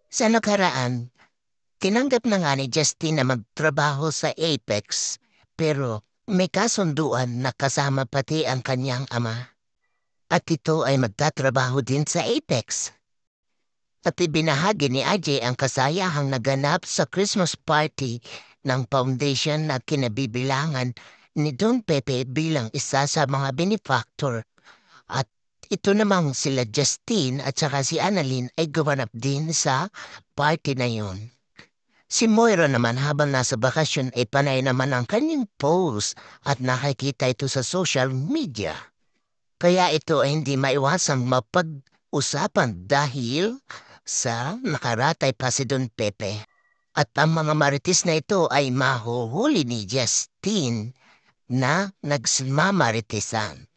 Sa nakaraan, tinanggap na nga ni Justin na magtrabaho sa Apex pero may kasunduan na kasama pati ang kanyang ama at ito ay magtatrabaho din sa Apex. At ibinahagi ni AJ ang kasayahang naganap sa Christmas party ng foundation na kinabibilangan ni Don Pepe bilang isa sa mga benefactor. At ito namang sila Justine at saka si Annalyn ay gumanap din sa party na yun. Si Moira naman habang nasa bakasyon ay panay naman ang kanyang post at nakikita ito sa social media. Kaya ito ay hindi maiwasang mapag-usapan dahil sa nakaratay pa si Don Pepe. At ang mga marites na ito ay mahuhuli ni Justine na nagmamaritesan.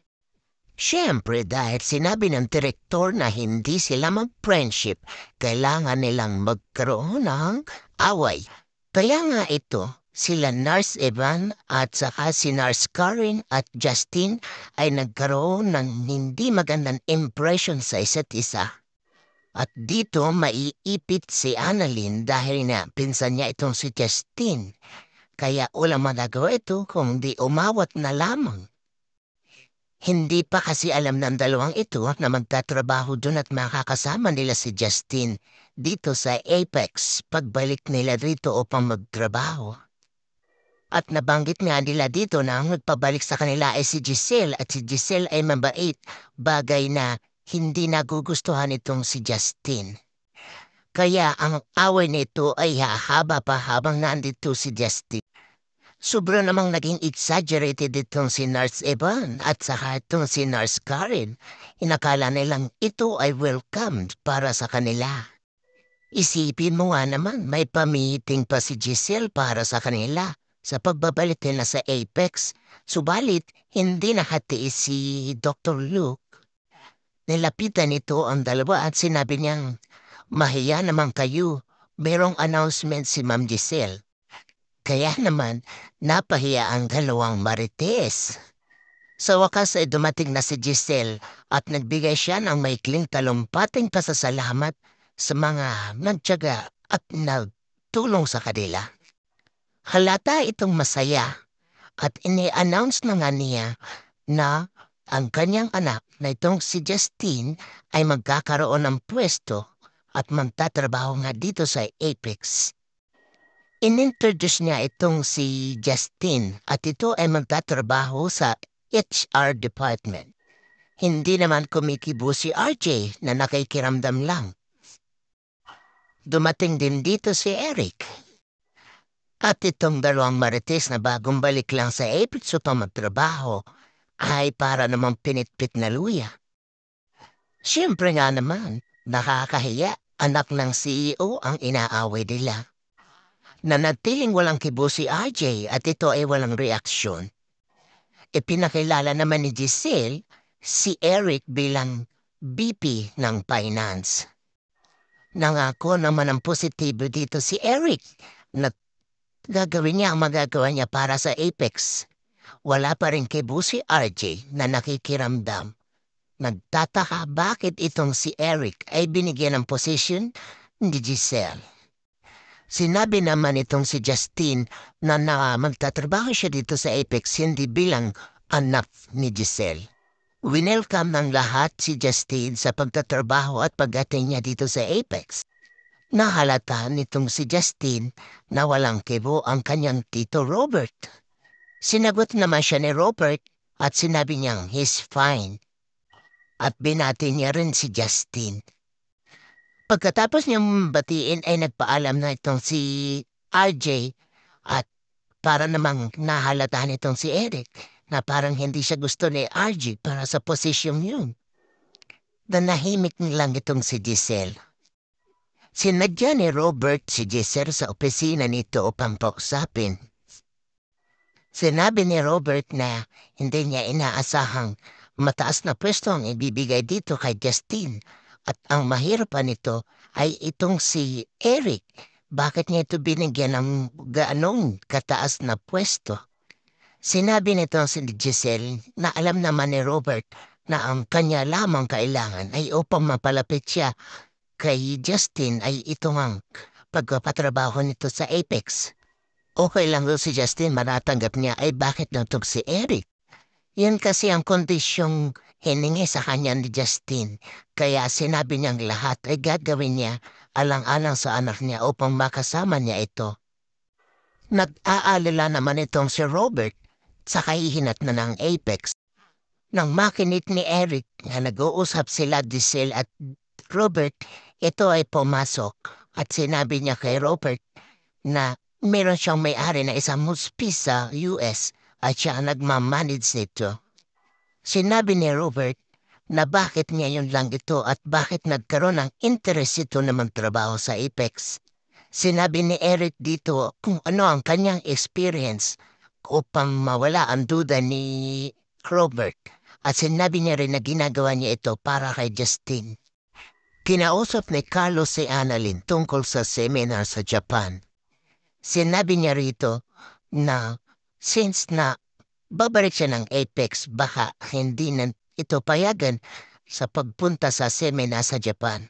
Siyempre dahil sinabi ng direktor na hindi sila mag-friendship, kailangan nilang magkaroon ng away. Kaya nga ito, sila Nurse Evan at saka si Nurse Karen at Justin ay nagkaroon ng hindi magandang impression sa isa't isa. At dito maiipit si Annalyn dahil na pinsan niya itong si Justin. Kaya walang magagawa ito kung di umawat na lamang. Hindi pa kasi alam ng dalawang ito na magtatrabaho doon at makakasama nila si Justin dito sa Apex pagbalik nila rito upang magtrabaho. At nabanggit nga nila dito na ang nagpabalik sa kanila ay si Giselle at si Giselle ay mabait, bagay na hindi nagugustuhan itong si Justin. Kaya ang away nito ay hahaba pa habang nandito si Justin. Sobra namang naging exaggerated itong si Nurse Evan at saka itong si Nurse Karen. Inakala nilang ito ay welcomed para sa kanila. Isipin mo nga naman, may pamiting pa si Giselle para sa kanila sa pagbabalik nila sa Apex. Subalit, hindi nakatiis si Dr. Luke. Nilapitan nito ang dalawa at sinabi niyang, "Mahiya naman kayo, merong announcement si Ma'am Giselle." Kaya naman, napahiya ang dalawang marites. Sa wakas ay dumating na si Giselle at nagbigay siya ng maikling talumpating pasasalamat sa mga nagtiyaga at nagtulong sa kanila. Halata itong masaya at ini-announce na nga niya na ang kanyang anak na itong si Justine ay magkakaroon ng pwesto at magtatrabaho nga dito sa Apex. Inintroduce niya itong si Justine at ito ay magtatrabaho sa HR department. Hindi naman kumikibo si RJ na nakikiramdam lang. Dumating din dito si Eric. At itong dalawang marites na bagong balik lang sa Apex upang magtrabaho ay para namang pinitpit na luya. Siyempre nga naman, nakakahiya, anak ng CEO ang inaaway nila. Nanatiling walang kibo si RJ at ito ay walang reaksyon. Ipinakilala naman ni Giselle si Eric bilang VP ng Finance. Nangako naman ang positibo dito si Eric na gagawin niya ang magagawa niya para sa Apex. Wala pa rin kibo si RJ na nakikiramdam. Nagtataka bakit itong si Eric ay binigyan ng posisyon ni Giselle. Sinabi naman itong si Justine na magtatrabaho siya dito sa Apex hindi bilang anak ni Giselle. Winelcome ng lahat si Justine sa pagtatrabaho at pag-ating niya dito sa Apex. Nahalata nitong si Justine na walang kibo ang kanyang tito Robert. Sinagot naman siya ni Robert at sinabi niyang he's fine. At binati niya rin si Justine. Pagkatapos niyang batiin ay nagpaalam na itong si RJ at para namang nahalata nitong si Eric na parang hindi siya gusto ni RJ para sa posisyong yun. Nanahimik lang itong si Giselle. Sinadya ni Robert si Giselle sa opisina nito upang pausapin. Sinabi ni Robert na hindi niya inaasahang mataas na pwesto ang ibibigay dito kay Justine. At ang mahirap pa nito ay itong si Eric. Bakit niya ito binigyan ng gaanong kataas na pwesto? Sinabi nito si Giselle na alam naman ni Robert na ang kanya lamang kailangan ay upang mapalapit siya kay Justin ay ito ngang pagpapatrabaho nito sa Apex. Okay lang daw si Justin manatanggap niya ay bakit daw tong si Eric. Yan kasi ang kondisyong hiningi sa kanya ni Justin. Kaya sinabi niyang lahat ay gagawin niya alang-alang sa anak niya upang makasama niya ito. Nag-aalala naman itong si Robert sa kahihinat na ng Apex. Nang makinit ni Eric na nag-uusap sila Diesel at Robert, ito ay pumasok at sinabi niya kay Robert na meron siyang may-ari na isang hospice sa US at siya ang nagmamanage nito. Sinabi ni Robert na bakit ngayon lang ito at bakit nagkaroon ng interest ito na magtrabaho sa Apex. Sinabi ni Eric dito kung ano ang kanyang experience upang mawala ang duda ni Robert. At sinabi niya rin na ginagawa niya ito para kay Justin. Kinausap ni Carlos si Annalyn tungkol sa seminar sa Japan. Sinabi niya rito na since na babalik siya ng Apex baka hindi na ito payagan sa pagpunta sa seminar sa Japan.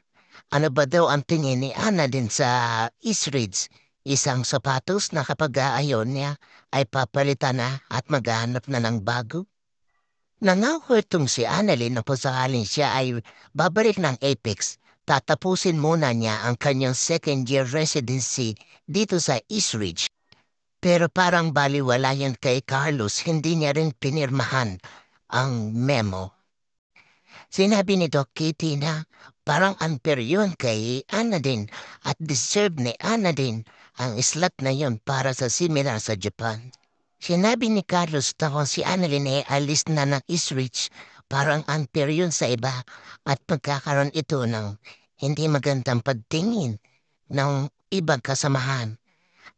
Ano ba daw ang tingin ni Anna din sa Eastridge? Isang sapatos na kapag aayon niya ay papalitan na at maghahanap na ng bago? Nangako si Annalyn na kung sakaling siya ay babalik ng Apex, tatapusin muna niya ang kanyang second-year residency dito sa Eastridge. Pero parang baliwala yan kay Carlos, hindi niya rin pinirmahan ang memo. Sinabi ni Doc Kitty na parang unfair yun kay Anna din at deserve ni Anna din ang slot na yun para sa seminar sa Japan. Sinabi ni Carlos na kung si Annalyn ay alis na ng Eastridge, parang unfair yun sa iba at magkakaroon ito ng hindi magandang pagtingin ng ibang kasamahan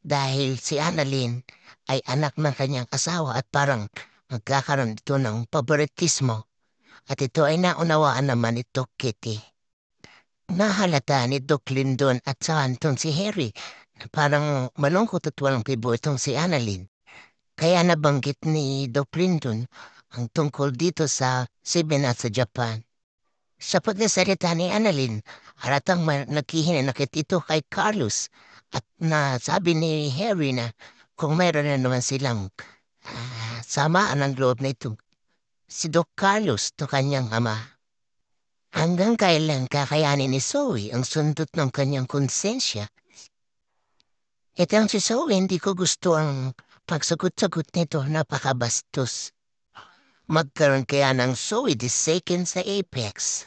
dahil si Annalyn ay anak ng kanyang asawa at parang magkakaroon ito ng favoritismo at ito ay naunawaan naman ni Doc Kitty. Nahalata ni Doc Lindon at saka si Harry na parang malungkot at walang pibo itong si Annalyn. Kaya nabanggit ni Doc Lindon ang tungkol dito sa seminar sa Japan. Sa pagkasalita ni Annalyn, halatang naghihinanakit ito kay Carlos at nasabi ni Harry na kung mayroon na naman silang samaan ng loob na ito, si Doc Carlos to kanyang ama. Hanggang kailan kakayanin ni Zoe ang sundot ng kanyang konsensya? Itang si Zoe hindi ko gusto ang pagsagot-sagot nito, napakabastos. Magkaroon kaya ng Zoe the second sa Apex.